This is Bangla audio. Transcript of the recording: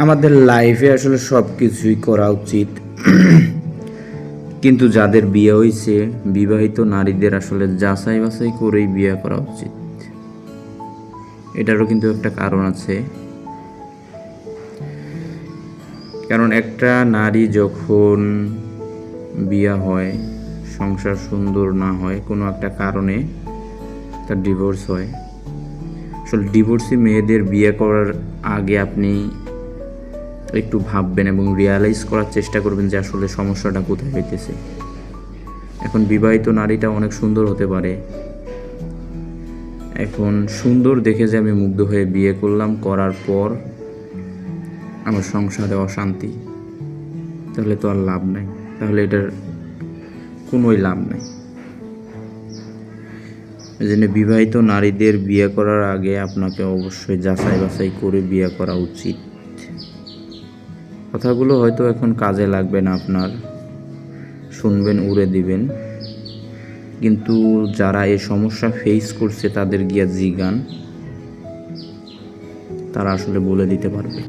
আমাদের লাইফে আসলে সব কিছুই করা উচিত, কিন্তু যাদের বিয়ে হয়েছে বিবাহিত নারীদের আসলে যাচাই বাছাই করেই বিয়ে করা উচিত। এটারও কিন্তু একটা কারণ আছে। কারণ একটা নারী যখন বিয়ে হয়, সংসার সুন্দর না হয়, কোনো একটা কারণে তার ডিভোর্স হয়। আসলে ডিভোর্সি মেয়েদের বিয়ে করার আগে আপনি একটু ভাববেন এবং রিয়ালাইজ করার চেষ্টা করবেন যে আসলে সমস্যাটা কোথায় হইতেছে। এখন বিবাহিত নারীটা অনেক সুন্দর হতে পারে, এখন সুন্দর দেখে যে আমি মুগ্ধ হয়ে বিয়ে করলাম, করার পর আমার সংসারে অশান্তি, তাহলে তো আর লাভ নাই, তাহলে এটার কোনোই লাভ নাই। এই জন্য বিবাহিত নারীদের বিয়ে করার আগে আপনাকে অবশ্যই যাচাই বাছাই করে বিয়ে করা উচিত। কথাগুলো হয়তো এখন কাজে লাগবে না আপনার, শুনবেন উড়ে দিবেন, কিন্তু যারা এই সমস্যা ফেস করছে তাদের গিয়া জিগান, তারা আসলে বলে দিতে পারবে।